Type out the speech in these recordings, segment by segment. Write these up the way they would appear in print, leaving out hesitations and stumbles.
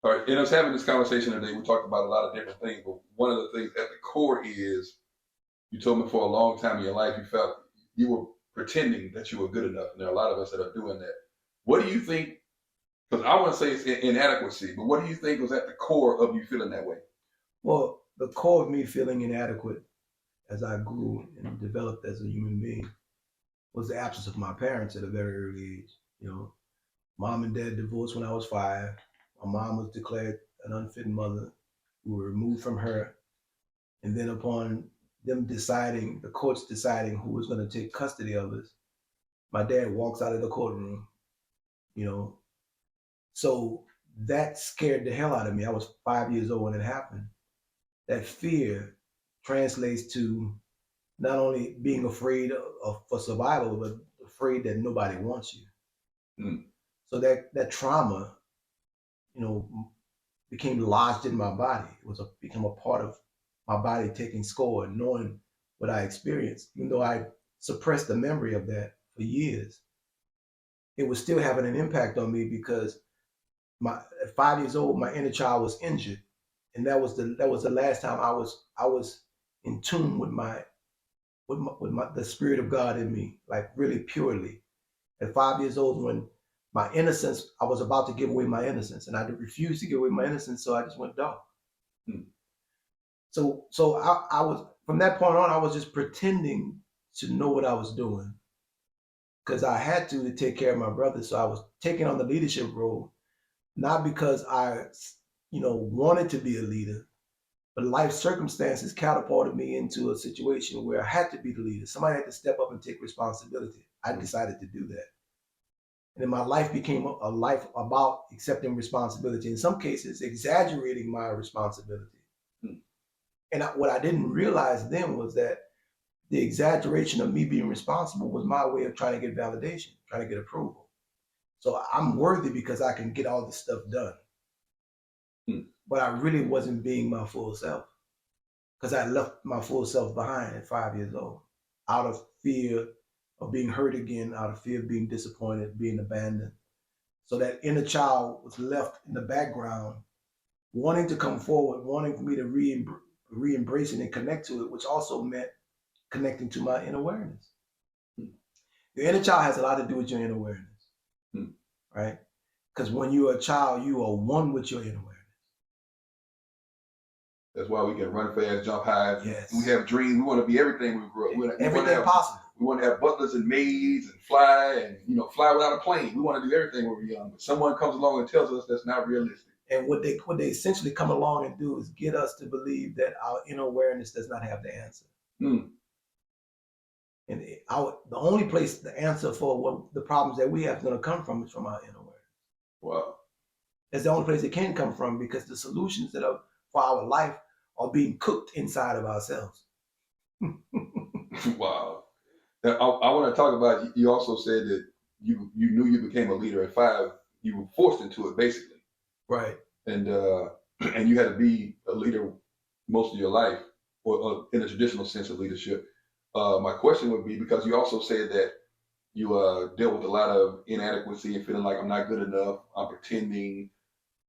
All right, in us having this conversation today, we talked about a lot of different things, but one of the things at the core is you told me for a long time in your life you felt you were pretending that you were good enough, and there are a lot of us that are doing that. What do you think? Because I want to say it's inadequacy, but what do you think was at the core of you feeling that way? Well, the core of me feeling inadequate as I grew and developed as a human being was the absence of my parents at a very early age. You know, mom and dad divorced when I was 5. My mom was declared an unfit mother. We were removed from her. And then upon them deciding, the courts deciding who was going to take custody of us, my dad walks out of the courtroom, you know. So that scared the hell out of me. I was 5 years old when it happened. That fear translates to not only being afraid for survival, but afraid that nobody wants you. Mm. So that trauma, you know, became lodged in my body. It was become a part of my body taking score and knowing what I experienced, even though I suppressed the memory of that for years. It was still having an impact on me because my at 5 years old, my inner child was injured, and that was the last time I was in tune with my the spirit of God in me, like really purely. At 5 years old, when my innocence, I was about to give away my innocence, and I refused to give away my innocence, so I just went dark. Mm. So I was from that point on, I was just pretending to know what I was doing because I had to take care of my brother. So I was taking on the leadership role, not because I wanted to be a leader, but life circumstances catapulted me into a situation where I had to be the leader. Somebody had to step up and take responsibility. I decided to do that. And then my life became a life about accepting responsibility, in some cases, exaggerating my responsibility. Mm. And what I didn't realize then was that the exaggeration of me being responsible was my way of trying to get validation, trying to get approval. So I'm worthy because I can get all this stuff done. Mm. But I really wasn't being my full self because I left my full self behind at 5 years old out of fear of being hurt again, out of fear of being disappointed, being abandoned. So that inner child was left in the background, wanting to come forward, wanting for me to re-embrace it and connect to it, which also meant connecting to my inner awareness. Mm. Your inner child has a lot to do with your inner awareness, Mm. right? Because when you are a child, you are one with your inner awareness. That's why we can run fast, jump high. Yes. We have dreams. We want to be everything we grew up. Everything possible. We want to have butlers and maids and fly fly without a plane. We want to do everything when we're young. But someone comes along and tells us that's not realistic. And what they essentially come along and do is get us to believe that our inner awareness does not have the answer. Mm. And the only place the answer for what the problems that we have is going to come from is from our inner awareness. Wow. That's the only place it can come from because the solutions that are for our life are being cooked inside of ourselves. Wow. Now, I want to talk about. You also said that you knew you became a leader at 5. You were forced into it, basically. Right. And and you had to be a leader most of your life, or in a traditional sense of leadership. My question would be, because you also said that you dealt with a lot of inadequacy and feeling like I'm not good enough, I'm pretending.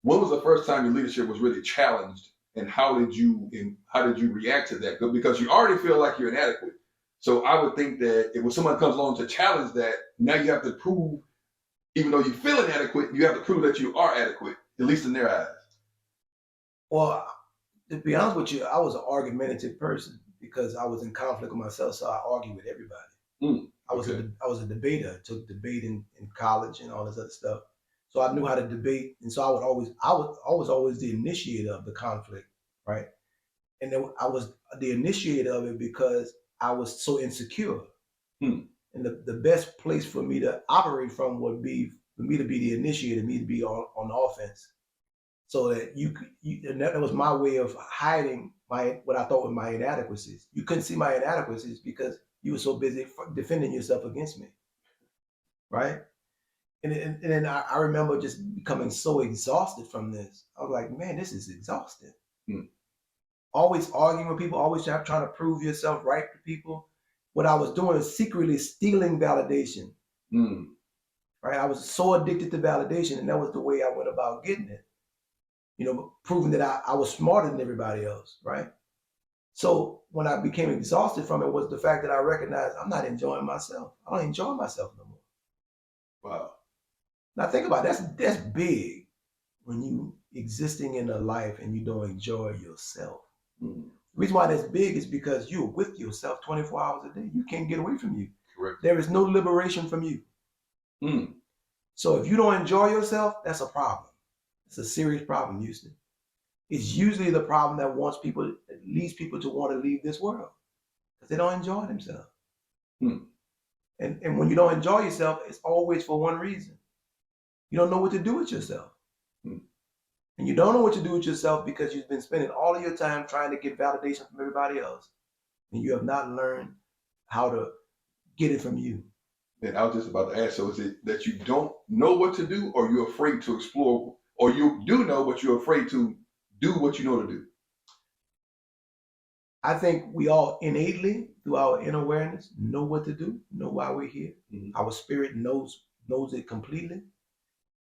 When was the first time your leadership was really challenged, and how did you react to that? Because you already feel like you're inadequate. So I would think that if someone comes along to challenge that, now you have to prove, even though you feel inadequate, you have to prove that you are adequate, at least in their eyes. Well, to be honest with you, I was an argumentative person because I was in conflict with myself, so I argued with everybody. Mm, I was okay. I was a debater. I took debate in college and all this other stuff. So I knew how to debate, and so I was always the initiator of the conflict, right? And then I was the initiator of it because I was so insecure. Hmm. And the best place for me to operate from would be for me to be the initiator, me to be on offense, so that and that was my way of hiding my what I thought were my inadequacies. You couldn't see my inadequacies because you were so busy defending yourself against me, right? And then I remember just becoming so exhausted from this. I was like, man, this is exhausting. Hmm. Always arguing with people, always trying to prove yourself right to people. What I was doing is secretly stealing validation, Hmm. right? I was so addicted to validation, and that was the way I went about getting it. proving that I was smarter than everybody else, right? So when I became exhausted from it was the fact that I recognized I'm not enjoying myself. I don't enjoy myself no more. Wow. Now think about it. That's big when you existing in a life and you don't enjoy yourself. Mm. The reason why that's big is because you're with yourself 24 hours a day. You can't get away from you. Correct. There is no liberation from you. Mm. So if you don't enjoy yourself, that's a problem. It's a serious problem, Houston. It's usually the problem that leads people to want to leave this world because they don't enjoy themselves. Hmm. And when you don't enjoy yourself, it's always for one reason. You don't know what to do with yourself. Hmm. And you don't know what to do with yourself because you've been spending all of your time trying to get validation from everybody else. And you have not learned how to get it from you. And I was just about to ask, so is it that you don't know what to do, or you're afraid to explore, or you do know, but you're afraid to do what you know to do? I think we all innately, through our inner awareness, know what to do, know why we're here. Mm-hmm. Our spirit knows it completely.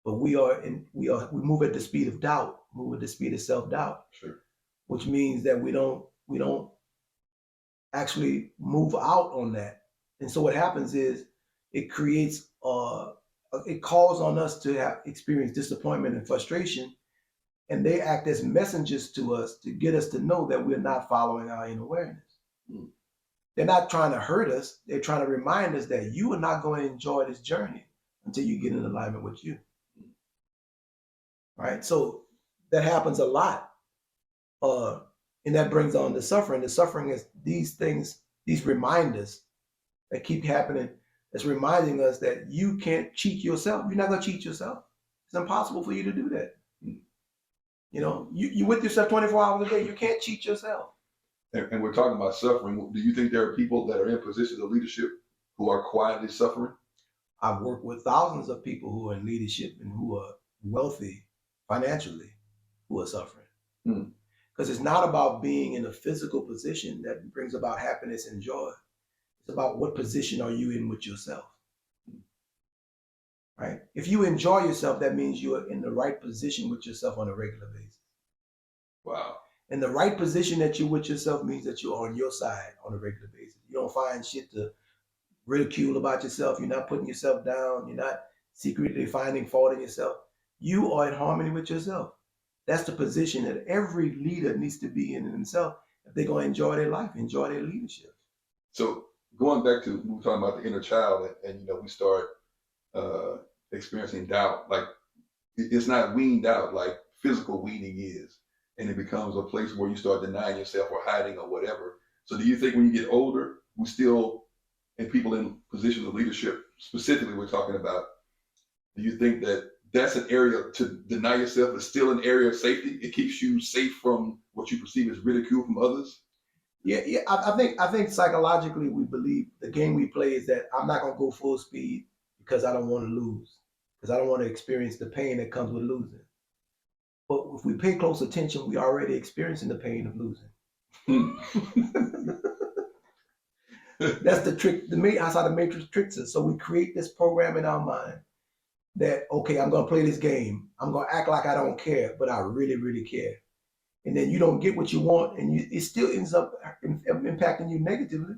But we move at the speed of doubt, move at the speed of self-doubt. Sure. Which means that we don't actually move out on that. And so what happens is it creates it calls on us to have experience disappointment and frustration, and they act as messengers to us to get us to know that we're not following our inner awareness. Mm. They're not trying to hurt us. They're trying to remind us that you are not going to enjoy this journey until you get in alignment with you. Right? So that happens a lot. And that brings on the suffering. The suffering is these things, these reminders that keep happening. It's reminding us that you can't cheat yourself. You're not going to cheat yourself. It's impossible for you to do that. You with yourself 24 hours a day. You can't cheat yourself. And we're talking about suffering. Do you think there are people that are in positions of leadership who are quietly suffering? I've worked with thousands of people who are in leadership and who are wealthy financially, who are suffering. Hmm. Because it's not about being in a physical position that brings about happiness and joy. It's about what position are you in with yourself. Right? If you enjoy yourself, that means you're in the right position with yourself on a regular basis. Wow. And the right position that you're with yourself means that you're on your side on a regular basis. You don't find shit to ridicule about yourself. You're not putting yourself down. You're not secretly finding fault in yourself. You are in harmony with yourself. That's the position that every leader needs to be in himself if they're going to enjoy their life, enjoy their leadership. So going back to, we were talking about the inner child, and we start experiencing doubt. Like it's not weaned out like physical weaning is, and it becomes a place where you start denying yourself or hiding or whatever. So do you think when you get older, we still, and people in positions of leadership specifically we're talking about, do you think that that's an area to deny yourself is still an area of safety? It keeps you safe from what you perceive as ridicule from others? Yeah. I think psychologically we believe the game we play is that I'm not going to go full speed because I don't want to lose, because I don't want to experience the pain that comes with losing. But if we pay close attention, we're already experiencing the pain of losing. That's the trick. That's how the Matrix tricks us. So we create this program in our mind that, okay, I'm going to play this game. I'm going to act like I don't care, but I really, really care. And then you don't get what you want, and it still ends up impacting you negatively.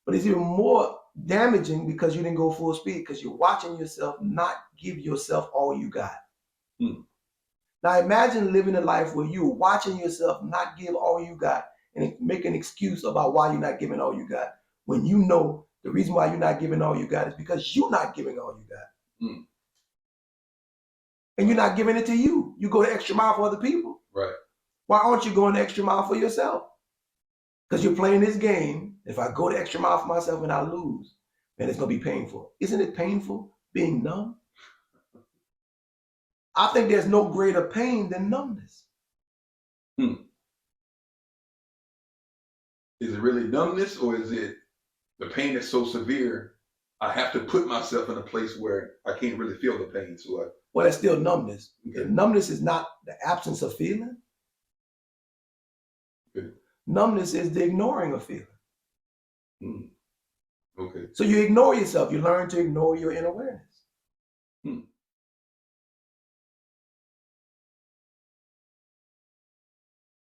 But it's even more damaging because you didn't go full speed, because you're watching yourself not give yourself all you got. Hmm. Now imagine living a life where you're watching yourself not give all you got and make an excuse about why you're not giving all you got, when you know the reason why you're not giving all you got is because you're not giving all you got. Hmm. And you're not giving it to you. You go the extra mile for other people. Right. Why aren't you going the extra mile for yourself? Because you're playing this game. If I go the extra mile for myself and I lose, man, it's going to be painful. Isn't it painful being numb? I think there's no greater pain than numbness. Is it really numbness, or is it the pain that's so severe I have to put myself in a place where I can't really feel the pain? Well, that's still numbness. Okay. Numbness is not the absence of feeling. Okay. Numbness is the ignoring of feeling. Okay. So you ignore yourself. You learn to ignore your inner awareness.